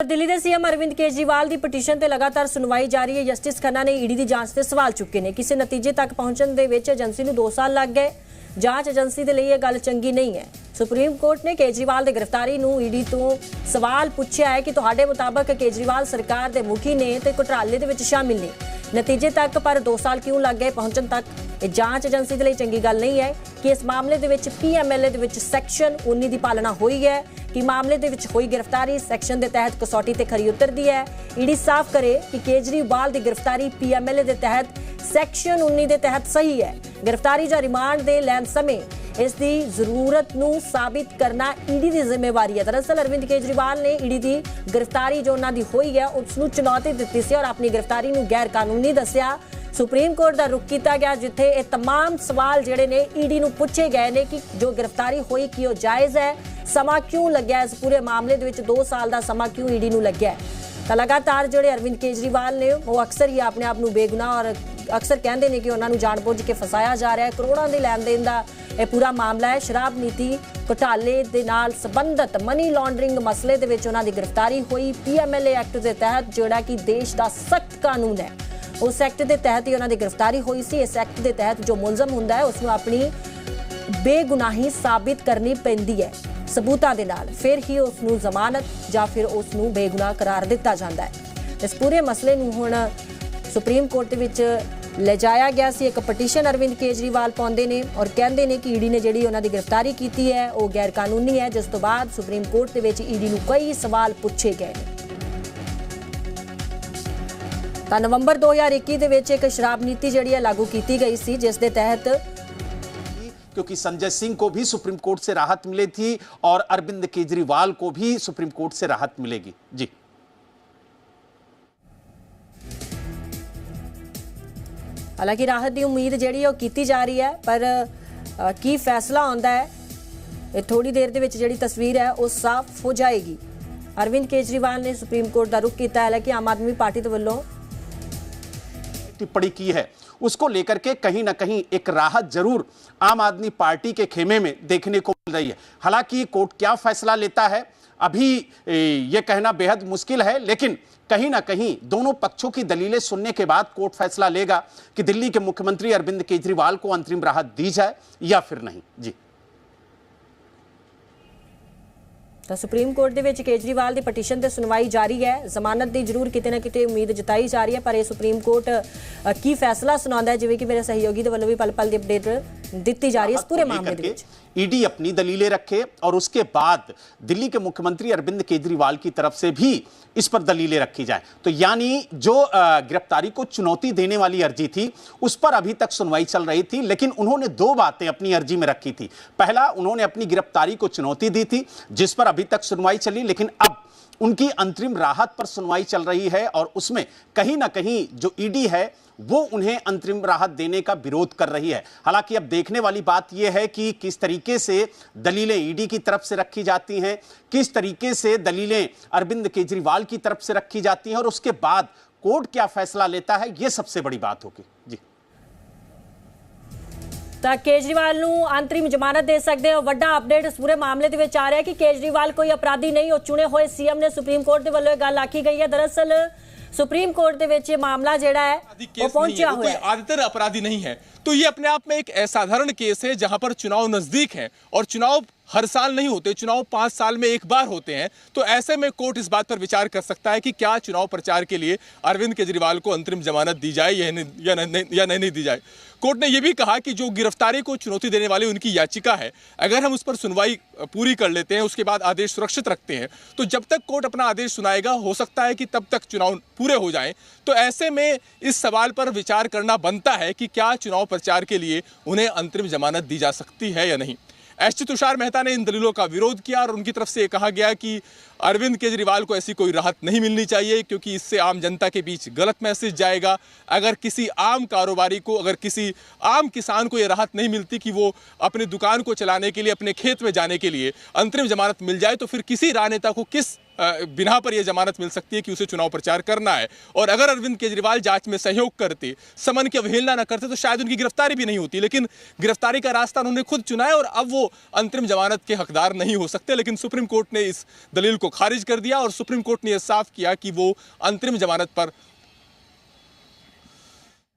दिल्ली के सीएम अरविंद केजरीवाल की पटीशन से लगातार सुनवाई जारी है। जस्टिस खन्ना ने ईडी की जांच से सवाल चुके हैं। किसी नतीजे तक पहुंचने के एजेंसी को 2 साल लग गए। जांच एजेंसी के लिए यह गल चंगी नहीं है। सुप्रीम कोर्ट ने केजरीवाल की गिरफ्तारी को ईडी तो सवाल पूछा है कि तुहाडे मुताबक केजरीवाल सरकार के मुखी ने तो घोटाले के शामिल ने। नतीजे तक पर 2 साल क्यों लग गए पहुंचने तक? यह जांच एजेंसी के लिए चंगी गल नहीं है कि इस मामले के PMLA के सेक्शन 19 की पालना हुई है कि मामले के हुई गिरफ्तारी सेक्शन के तहत कसौटी ते खरी उतरती है। ईडी साफ करे कि केजरीवाल की गिरफ्तारी PMLA के तहत सेक्शन 19 के तहत सही है। गिरफ्तारी या रिमांड के लैन समय इसकी जरूरत को साबित करना ईडी की जिम्मेवारी है। दरअसल अरविंद केजरीवाल ने ईडी की गिरफ्तारी जो उन्होंने हुई है उसको चुनौती दी सी और अपनी गिरफ्तारी को गैर कानूनी दसिया। सुप्रीम कोर्ट का रुख किया गया जिथे ये तमाम सवाल जोड़े ने ईडी को पूछे गए ने कि जो गिरफ्तारी हुई कि वो जायज़ है, समा क्यों लग्या इस पूरे मामले के 2 साल का समा क्यों ईडी को लग्या है। तो लगातार जोड़े अरविंद केजरीवाल ने वो अक्सर ही अपने आप को बेगुनाह और अक्सर कहते हैं कि उन्होंने जानबूझ के फसाया जा रहा है। करोड़ों के लैन देन का यह पूरा मामला है। शराब नीति घोटाले के नाल संबंधित मनी लॉन्ड्रिंग मसले के उन्होंने गिरफ्तारी हुई PMLA एक्ट के तहत जोड़ा कि देश का सख्त कानून है। उस एक्ट के तहत ही उन्होंने गिरफ्तारी हुई सी। इस एक्ट के तहत जो मुलजम होंदा है उसको अपनी बेगुनाही साबित करनी पैंदी है सबूतां दे नाल, फिर ही उसनू जमानत या फिर उसनू बेगुनाह करार दिता जाता है। इस पूरे मसले नू हुण सुप्रीम कोर्ट विच ले जाया गया सी। एक पटीशन अरविंद केजरीवाल पाउंदे ने और कहंदे ने कि ईडी ने जिहड़ी उन्हां दी गिरफ्तारी कीती है वो गैर कानूनी है, जिस तो बाद सुप्रीम कोर्ट दे विच ईडी नू कई सवाल पूछे गए ने। नवंबर 2021 दे विच एक शराब नीति जिहड़ी है लागू की गई सी, जिस दे तहत क्योंकि संजय सिंह को भी सुप्रीम कोर्ट से राहत मिली थी और अरविंद केजरीवाल को भी सुप्रीम कोर्ट से राहत मिलेगी। जी, हालांकि राहत की उम्मीद जिहड़ी है की जा रही है, पर की फैसला आउंदा है ये थोड़ी देर दे विच जिहड़ी तस्वीर है वो साफ हो जाएगी। अरविंद केजरीवाल ने सुप्रीम कोर्ट का रुख किया है कि आम आदमी पार्टी के वल्लों टिप्पणी की है उसको लेकर के कहीं ना कहीं एक राहत जरूर आम आदमी पार्टी के खेमे में देखने को मिल रही है। हालांकि कोर्ट क्या फैसला लेता है अभी यह कहना बेहद मुश्किल है, लेकिन कहीं ना कहीं दोनों पक्षों की दलीलें सुनने के बाद कोर्ट फैसला लेगा कि दिल्ली के मुख्यमंत्री अरविंद केजरीवाल को अंतरिम राहत दी जाए या फिर नहीं। जी, तो सुप्रीम कोर्ट के विच केजरीवाल की पटीशन से सुनवाई जारी है। जमानत की जरूर किते ना किते उम्मीद जताई जा रही है, पर यह सुप्रीम कोर्ट की फैसला सुनाता है, जिवें कि मेरे सहयोगी के वल्लों भी पल पल की अपडेट दी जा रही है इस पूरे मामले के विच। ईडी अपनी दलीलें रखे और उसके बाद दिल्ली के मुख्यमंत्री अरविंद केजरीवाल की तरफ से भी इस पर दलीलें रखी जाए। तो यानी जो गिरफ्तारी को चुनौती देने वाली अर्जी थी उस पर अभी तक सुनवाई चल रही थी, लेकिन उन्होंने 2 बातें अपनी अर्जी में रखी थी। पहला, उन्होंने अपनी गिरफ्तारी को चुनौती दी थी जिस पर अभी तक सुनवाई चली, लेकिन अब उनकी अंतरिम राहत पर सुनवाई चल रही है और उसमें कहीं ना कहीं जो ईडी है वो उन्हें अंतरिम राहत देने का विरोध कर रही है। हालांकि अब देखने वाली बात यह है कि किस तरीके से दलीलें ईडी की तरफ से रखी जाती हैं, किस तरीके से दलीलें अरविंद केजरीवाल की तरफ से रखी जाती हैं और उसके बाद कोर्ट क्या फैसला लेता है, यह सबसे बड़ी बात होगी। जी, तो केजरीवाल को अंतरिम जमानत दे सकते हैं। वड्डा अपडेट इस पूरे मामले के आ रहा है कि केजरीवाल कोई अपराधी नहीं, और चुने हुए सीएम ने सुप्रीम कोर्ट के वल्लों गल आखी गई है। दरअसल सुप्रीम कोर्ट के मामला जिहड़ा है वो पहुंचा हुआ है, आदतन अपराधी नहीं है। तो ये अपने आप में एक असाधारण केस है जहां पर चुनाव नजदीक है और चुनाव हर साल नहीं होते, चुनाव 5 साल में एक बार होते हैं। तो ऐसे में कोर्ट इस बात पर विचार कर सकता है कि क्या चुनाव प्रचार के लिए अरविंद केजरीवाल को अंतरिम जमानत दी जाए या नहीं दी जाए। कोर्ट ने यह भी कहा कि जो गिरफ्तारी को चुनौती देने वाली उनकी याचिका है, अगर हम उस पर सुनवाई पूरी कर लेते हैं, उसके बाद आदेश सुरक्षित रखते हैं, तो जब तक कोर्ट अपना आदेश सुनाएगा हो सकता है कि तब तक चुनाव पूरे हो जाएं। तो ऐसे में इस सवाल पर विचार करना बनता है कि क्या चुनाव प्रचार के लिए उन्हें अंतरिम जमानत दी जा सकती है या नहीं। एसटी तुषार मेहता ने इन दलीलों का विरोध किया और उनकी तरफ से कहा गया कि अरविंद केजरीवाल को ऐसी कोई राहत नहीं मिलनी चाहिए, क्योंकि इससे आम जनता के बीच गलत मैसेज जाएगा। अगर किसी आम कारोबारी को, अगर किसी आम किसान को यह राहत नहीं मिलती कि वो अपनी दुकान को चलाने के लिए, अपने खेत में जाने के लिए अंतरिम जमानत मिल जाए, तो फिर किसी राजनेता को किस बिना पर यह जमानत मिल सकती है कि उसे चुनाव प्रचार करना है। और अगर अरविंद केजरीवाल जांच में सहयोग करते, समन की अवहेलना न करते, तो शायद उनकी गिरफ्तारी भी नहीं होती। लेकिन गिरफ्तारी का रास्ता उन्होंने खुद चुना है और अब वो अंतरिम जमानत के हकदार नहीं हो सकते। लेकिन सुप्रीम कोर्ट ने इस दलील को खारिज कर दिया और सुप्रीम कोर्ट ने यह साफ किया कि वो अंतरिम जमानत पर।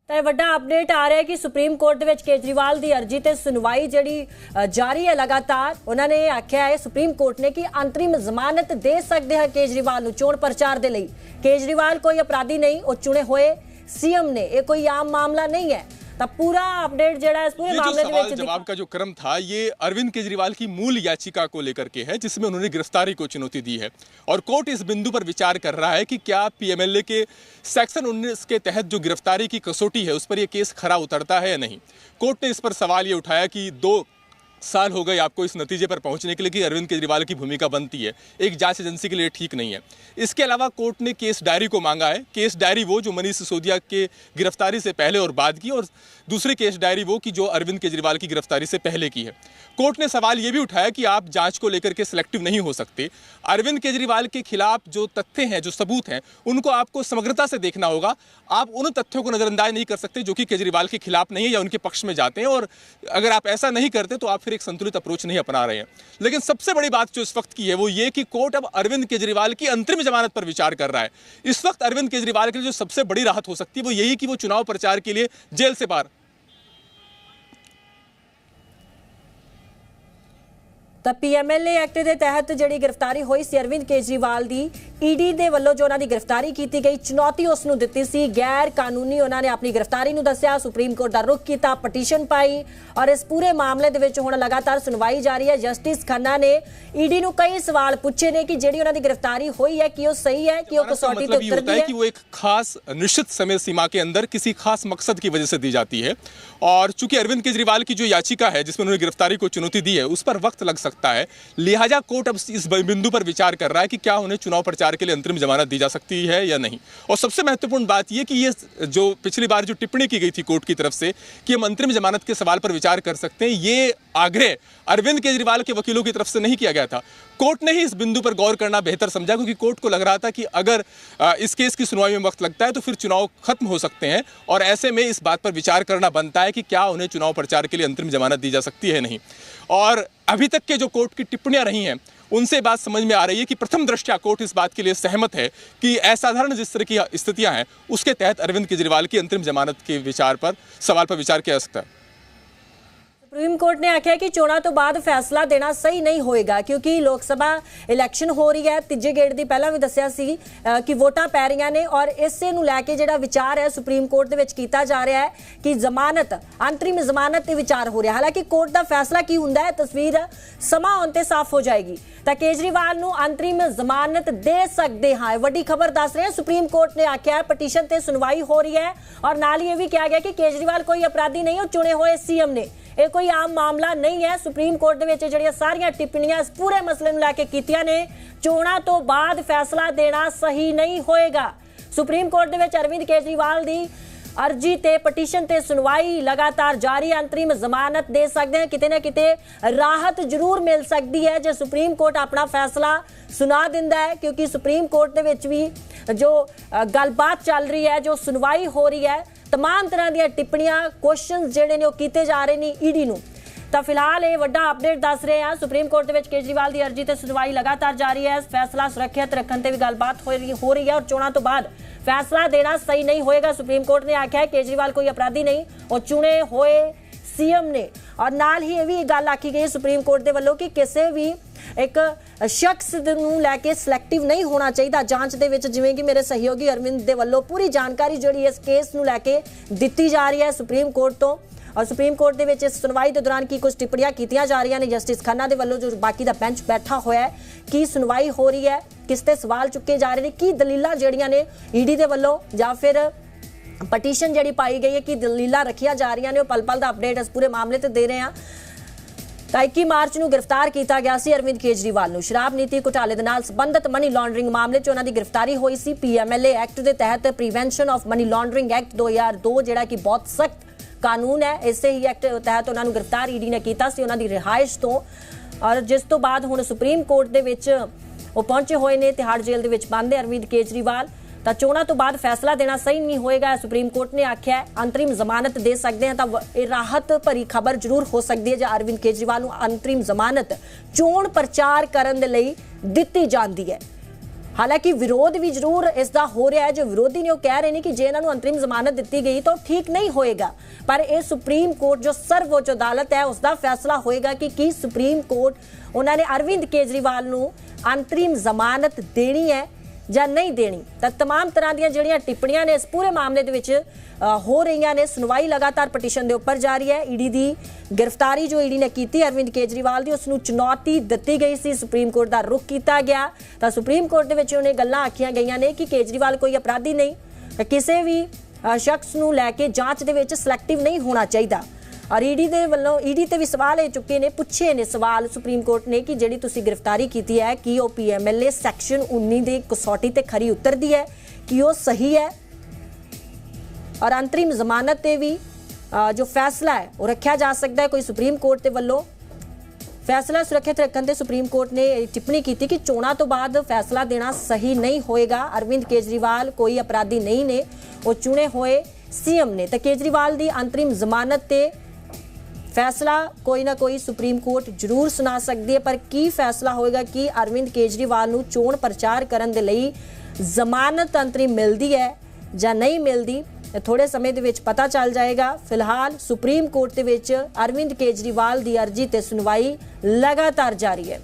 ਵੱਡਾ ਅਪਡੇਟ ਆ ਰਿਹਾ ਹੈ ਕਿ ਸੁਪਰੀਮ ਕੋਰਟ ਦੇ ਵਿੱਚ ਕੇਜਰੀਵਾਲ ਦੀ ਅਰਜ਼ੀ ਤੇ ਸੁਣਵਾਈ ਜਿਹੜੀ ਜਾਰੀ ਹੈ ਲਗਾਤਾਰ। ਉਹਨਾਂ ਨੇ ਆਖਿਆ ਹੈ ਸੁਪਰੀਮ ਕੋਰਟ ਨੇ ਕਿ ਅੰਤਰਿਮ ਜ਼ਮਾਨਤ ਦੇ ਸਕਦੇ ਹਨ ਕੇਜਰੀਵਾਲ ਨੂੰ ਚੋਣ ਪ੍ਰਚਾਰ ਦੇ ਲਈ। ਕੇਜਰੀਵਾਲ ਕੋਈ ਅਪਰਾਧੀ ਨਹੀਂ, ਉਹ ਚੁਣੇ ਹੋਏ सीएम ने, ये कोई आम मामला नहीं है। तब पूरा अपडेट जड़ा इस पूरे मामले सवाल जवाब का जो क्रम था ये अरविंद केजरीवाल की मूल याचिका को लेकर के है, जिसमें उन्होंने गिरफ्तारी को चुनौती दी है। और कोर्ट इस बिंदु पर विचार कर रहा है कि क्या पीएमएलए के सेक्शन 19 के तहत जो गिरफ्तारी की कसौटी है उस पर यह केस खरा उतरता है या नहीं। कोर्ट ने इस पर सवाल ये उठाया कि 2 साल हो गए आपको इस नतीजे पर पहुंचने के लिए कि अरविंद केजरीवाल की भूमिका बनती है, एक जांच एजेंसी के लिए ठीक नहीं है। इसके अलावा कोर्ट ने केस डायरी को मांगा है। केस डायरी वो जो मनीष सिसोदिया के गिरफ्तारी से पहले और बाद की, और दूसरी केस डायरी वो कि जो अरविंद केजरीवाल की गिरफ्तारी से पहले की है। कोर्ट ने सवाल ये भी उठाया कि आप जांच को लेकर के सिलेक्टिव नहीं हो सकते। अरविंद केजरीवाल के खिलाफ जो तथ्य हैं, जो सबूत हैं, उनको आपको समग्रता से देखना होगा। आप उन तथ्यों को नजरअंदाज नहीं कर सकते जो कि केजरीवाल के खिलाफ नहीं है या उनके पक्ष में जाते हैं। और अगर आप ऐसा नहीं करते तो आप फिर एक संतुलित अप्रोच नहीं अपना रहे हैं। लेकिन सबसे बड़ी बात जो इस वक्त की है वो ये कि कोर्ट अब अरविंद केजरीवाल की अंतरिम जमानत पर विचार कर रहा है। इस वक्त अरविंद केजरीवाल के लिए जो सबसे बड़ी राहत हो सकती है वो यही कि वो चुनाव प्रचार के लिए जेल से बाहर। ਤਾਂ ਪੀਐਮਐਲਏ ਐਕਟ ਦੇ ਤਹਿਤ ਜਿਹੜੀ ਗ੍ਰਿਫਤਾਰੀ ਹੋਈ ਸੀ ਅਰਵਿੰਦ ਕੇਜਰੀਵਾਲ ਦੀ, ਈਡੀ ਦੇ ਵੱਲੋਂ ਜੋ ਉਹਨਾਂ ਦੀ ਗ੍ਰਿਫਤਾਰੀ ਕੀਤੀ ਗਈ, ਚੁਣੌਤੀ ਉਸ ਨੂੰ ਦਿੱਤੀ ਸੀ। ਗੈਰ ਕਾਨੂੰਨੀ ਉਹਨਾਂ ਨੇ ਆਪਣੀ ਗ੍ਰਿਫਤਾਰੀ ਨੂੰ ਦੱਸਿਆ, ਸੁਪਰੀਮ ਕੋਰਟ ਦਾ ਰੁਖ ਕੀਤਾ, ਪਟੀਸ਼ਨ ਪਾਈ ਔਰ ਇਸ ਪੂਰੇ ਮਾਮਲੇ ਦੇ ਵਿੱਚ ਹੁਣ ਲਗਾਤਾਰ ਸੁਣਵਾਈ ਜਾਰੀ ਹੈ। ਜਸਟਿਸ ਖੰਨਾ ਨੇ ਈਡੀ ਨੂੰ ਕਈ ਸਵਾਲ ਪੁੱਛੇ ਨੇ ਕਿ ਜਿਹੜੀ ਉਹਨਾਂ ਦੀ ਗ੍ਰਿਫਤਾਰੀ ਹੋਈ है कि वो सही है, कि वो कसौटी पे उतरती है, कि वो एक खास निश्चित समय सीमा के अंदर किसी खास मकसद की वजह से दी जाती है। और चूंकि अरविंद केजरीवाल की जो याचिका है जिसमें उन्होंने गिरफ्तारी को चुनौती दी है उस पर वक्त लग सकता है, लिहाजा कोर्ट अब इस बिंदु पर विचार कर रहा है कि क्या उन्हें चुनाव प्रचार के लिए अंतरिम जमानत दी जा सकती है या नहीं। और सबसे महत्वपूर्ण बात यह कि ये जो पिछली बार जो टिप्पणी की गई थी कोर्ट की तरफ से कि हम अंतरिम जमानत के सवाल पर विचार कर सकते हैं, ये आग्रह अरविंद केजरीवाल के वकीलों की तरफ से नहीं किया गया था। कोर्ट ने ही इस बिंदु पर गौर करना बेहतर समझा, क्योंकि कोर्ट को लग रहा था कि अगर इस केस की सुनवाई में वक्त लगता है तो फिर चुनाव खत्म हो सकते हैं, और ऐसे में इस बात पर विचार करना बनता है कि क्या उन्हें चुनाव प्रचार के लिए अंतरिम जमानत दी जा सकती है नहीं। और अभी तक के जो कोर्ट की टिप्पणियां रही हैं उनसे बात समझ में आ रही है कि प्रथम दृष्टया कोर्ट इस बात के लिए सहमत है कि असाधारण जिस तरह की स्थितियां हैं उसके तहत अरविंद केजरीवाल की अंतरिम जमानत के सवाल पर विचार किया जा सकता है। सुप्रीम कोर्ट ने आख्या कि चोणों तो बाद फैसला देना सही नहीं होएगा, क्योंकि लोक सभा इलैक्शन हो रही है, तीजे गेड़ की पहला भी दस्सिया सी कि वोटां पै रही ने, और इसे नूं लैके जिहड़ा विचार है सुप्रीम कोर्ट दे विच कीता जा रहा है कि जमानत अंतरिम जमानत ते विचार हो रहा। हालांकि कोर्ट का फैसला की हुंदा है तस्वीर समा आउण ते साफ हो जाएगी। तो केजरीवाल नूं अंतरिम जमानत दे सकते हाँ, वड्डी खबर दस रहे हैं। सुप्रीम कोर्ट ने आख्या है पटीशन ते सुनवाई हो रही है, और नाल ही ये भी कहा गया कि केजरीवाल कोई अपराधी नहीं, वो चुने हुए सीएम ने, ये कोई आम मामला नहीं है। सुप्रीम कोर्ट दे विच जिहड़ियां सारियां टिप्पणियां इस पूरे मसले नूं लैके कीतियां ने, चोणां तो बाद फैसला देना सही नहीं होएगा। सुप्रीम कोर्ट दे विच अरविंद केजरीवाल दी अर्जी ते पटीशन ते सुनवाई लगातार जारी, अंतरिम जमानत दे सकते हैं, किते ना किते राहत जरूर मिल सकती है जो सुप्रीम कोर्ट अपना फैसला सुना दिंदा है, क्योंकि सुप्रीम कोर्ट दे विच भी जो गलबात चल रही है, जो सुनवाई हो रही है, तमाम तरह दी टिप्पणियां क्वेश्चन जिहड़े ने कीते जा रहे हैं ईडी नूं। तो फिलहाल ये वड्डा अपडेट दस रहे हैं। सुप्रीम कोर्ट दे विच केजरीवाल की अर्जी ते सुनवाई लगातार जारी है, फैसला सुरक्षित रखने ते भी गलबात हो रही है, और चोणां तो बाद फैसला देना सही नहीं होएगा। सुप्रीम कोर्ट ने आख्या है केजरीवाल कोई अपराधी नहीं, और चुने हुए सीएम ने। और नाल ही ये भी गल आखी गई सुप्रीम कोर्ट के वलों कि किसी भी एक शख्स नूं लैके सिलेक्टिव नहीं होना चाहिए जांच दे विच, जिवें कि मेरे सहयोगी अरविंद दे वल्लों पूरी जानकारी जिहड़ी इस केस नूं लैके दित्ती जा रही है सुप्रीम कोर्ट तो। और सुप्रीम कोर्ट दे विच इस सुनवाई के दौरान की कुछ टिप्पणियां कीतियां जा रही हैं जस्टिस खन्ना दे वल्लों, जो बाकी दा बेंच बैठा होया है, की सुनवाई हो रही है, किस ते सवाल चुके जा रहे हैं, की दलीलां जिहड़ियां ने ईडी दे वल्लों जां फिर पटीशन जिहड़ी पाई गई है, की दलीलां रखियां जा रही ने, पल पल दा अपडेट इस पूरे मामले ते दे रहे हैं। 21 मार्च ਨੂੰ गिरफ्तार किया गया ਸੀ अरविंद केजरीवाल ਨੂੰ शराब नीति घोटाले ਦੇ ਨਾਲ ਸੰਬੰਧਿਤ मनी लॉन्ड्रिंग मामले 'ਚ ਉਹਨਾਂ ਦੀ गिरफ्तारी ਹੋਈ ਸੀ। पीएमएलए एक्ट ਦੇ तहत prevention of money laundering act 2002 ਜਿਹੜਾ कि बहुत सख्त कानून है, इसे ही एक्ट तहत उन्होंने गिरफ्तार ईडी ने किया सी उन्होंने रिहाइश तो। और जिस तो बाद हुण सुप्रीम कोर्ट दे विच ਉਹ ਪਹੁੰਚੇ ਹੋਏ ਨੇ ਤਿਹਾੜ ਜੇਲ੍ਹ ਦੇ ਵਿੱਚ ਬੰਦ ਹੈ ਅਰਵਿੰਦ ਕੇਜਰੀਵਾਲ। ਤਾਂ ਚੋਣਾਂ ਤੋਂ ਬਾਅਦ ਫੈਸਲਾ ਦੇਣਾ ਸਹੀ ਨਹੀਂ ਹੋਏਗਾ, ਸੁਪਰੀਮ ਕੋਰਟ ਨੇ ਆਖਿਆ ਹੈ। ਅੰਤਰਿਮ ਜ਼ਮਾਨਤ ਦੇ ਸਕਦੇ ਹਾਂ ਤਾਂ ਇਹ ਰਾਹਤ ਭਰੀ ਖਬਰ ਜ਼ਰੂਰ ਹੋ ਸਕਦੀ ਹੈ ਜੇ ਅਰਵਿੰਦ ਕੇਜਰੀਵਾਲ ਨੂੰ ਅੰਤਰਿਮ ਜ਼ਮਾਨਤ ਚੋਣ ਪ੍ਰਚਾਰ ਕਰਨ ਦੇ ਲਈ ਦਿੱਤੀ ਜਾਂਦੀ ਹੈ। ਹਾਲਾਂਕਿ ਵਿਰੋਧ ਵੀ ਜ਼ਰੂਰ ਇਸ ਦਾ ਹੋ ਰਿਹਾ ਹੈ। ਜੋ ਵਿਰੋਧੀ ਨੇ ਉਹ ਕਹਿ ਰਹੇ ਨੇ ਕਿ ਜੇ ਇਹਨਾਂ ਨੂੰ ਅੰਤਰਿਮ ਜ਼ਮਾਨਤ ਦਿੱਤੀ ਗਈ ਤਾਂ ਠੀਕ ਨਹੀਂ ਹੋਏਗਾ, ਪਰ ਇਹ ਸੁਪਰੀਮ ਕੋਰਟ ਜੋ ਸਰਵਉੱਚ ਅਦਾਲਤ ਹੈ ਉਸ ਦਾ ਫੈਸਲਾ ਹੋਏਗਾ ਕਿ ਕੀ ਸੁਪਰੀਮ ਕੋਰਟ ਉਹਨਾਂ ਨੇ ਅਰਵਿੰਦ ਕੇਜਰੀਵਾਲ ਨੂੰ ਅੰਤਰਿਮ ਜ਼ਮਾਨਤ ਦੇਣੀ ਹੈ ਜਾਂ ਨਹੀਂ ਦੇਣੀ। ਤਾਂ तमाम ਤਰ੍ਹਾਂ ਦੀਆਂ ਜਿਹੜੀਆਂ ਟਿੱਪਣੀਆਂ ਨੇ ਇਸ ਪੂਰੇ ਮਾਮਲੇ ਦੇ ਵਿੱਚ ਹੋ ਰਹੀਆਂ ਨੇ। ਸੁਣਵਾਈ ਲਗਾਤਾਰ ਪਟੀਸ਼ਨ ਦੇ ਉੱਪਰ ਜਾਰੀ ਹੈ। ਈਡੀ ਦੀ ਗ੍ਰਿਫਤਾਰੀ ਜੋ ਈਡੀ ਨੇ ਕੀਤੀ ਅਰਵਿੰਦ ਕੇਜਰੀਵਾਲ ਦੀ, ਉਸ ਨੂੰ ਚੁਣੌਤੀ ਦਿੱਤੀ ਗਈ ਸੀ, ਸੁਪਰੀਮ ਕੋਰਟ ਦਾ ਰੁਖ ਕੀਤਾ ਗਿਆ। ਤਾਂ ਸੁਪਰੀਮ ਕੋਰਟ ਦੇ ਵਿੱਚ ਉਹਨੇ ਗੱਲਾਂ ਆਖੀਆਂ ਗਈਆਂ ਨੇ ਕਿ ਕੇਜਰੀਵਾਲ ਕੋਈ ਅਪਰਾਧੀ ਨਹੀਂ, ਕਿਸੇ ਵੀ ਸ਼ਖਸ ਨੂੰ ਲੈ ਕੇ ਜਾਂਚ ਦੇ ਵਿੱਚ ਸਿਲੈਕਟਿਵ ਨਹੀਂ ਹੋਣਾ ਚਾਹੀਦਾ। ਔਰ ਈਡੀ ਦੇ ਵੱਲੋਂ ਈਡੀ ਤੇ ਵੀ ਸਵਾਲ ਇਹ ਚੁੱਕੇ ਨੇ, ਪੁੱਛੇ ਨੇ ਸਵਾਲ ਸੁਪਰੀਮ ਕੋਰਟ ਨੇ ਕਿ ਜਿਹੜੀ ਤੁਸੀਂ ਗ੍ਰਿਫਤਾਰੀ ਕੀਤੀ ਹੈ ਕਿ ਉਹ PMLA ਸੈਕਸ਼ਨ 19 ਦੀ ਕਸੌਟੀ ਤੇ ਖਰੀ ਉਤਰਦੀ ਹੈ, ਕਿ ਉਹ ਸਹੀ ਹੈ। ਔਰ ਅੰਤਰਿਮ ਜ਼ਮਾਨਤ ਤੇ ਵੀ ਜੋ ਫੈਸਲਾ ਹੈ ਉਹ ਰੱਖਿਆ ਜਾ ਸਕਦਾ ਹੈ। ਕੋਈ ਸੁਪਰੀਮ ਕੋਰਟ ਦੇ ਵੱਲੋਂ ਫੈਸਲਾ ਸੁਰੱਖਿਅਤ ਰੱਖਣ ਤੇ ਸੁਪਰੀਮ ਕੋਰਟ ਨੇ ਟਿੱਪਣੀ ਕੀਤੀ ਕਿ ਚੋਣਾਂ ਤੋਂ ਬਾਅਦ ਫੈਸਲਾ ਦੇਣਾ ਸਹੀ ਨਹੀਂ ਹੋਏਗਾ। ਅਰਵਿੰਦ ਕੇਜਰੀਵਾਲ ਕੋਈ ਅਪਰਾਧੀ ਨਹੀਂ ਨੇ, ਉਹ ਚੁਣੇ ਹੋਏ CM ਨੇ। ਤਾਂ ਕੇਜਰੀਵਾਲ ਦੀ ਅੰਤਰਿਮ ਜ਼ਮਾਨਤ ਤੇ फैसला कोई ना कोई सुप्रीम कोर्ट जरूर सुना सकती है, पर की फैसला होएगा कि अरविंद केजरीवाल नूं चोण प्रचार करन दे लई जमानत अंतरिम मिलदी है जां नहीं मिलदी, थोड़े समय दे विच पता चल जाएगा। फिलहाल सुप्रीम कोर्ट दे विच अरविंद केजरीवाल दी अर्जी ते सुनवाई लगातार जारी है।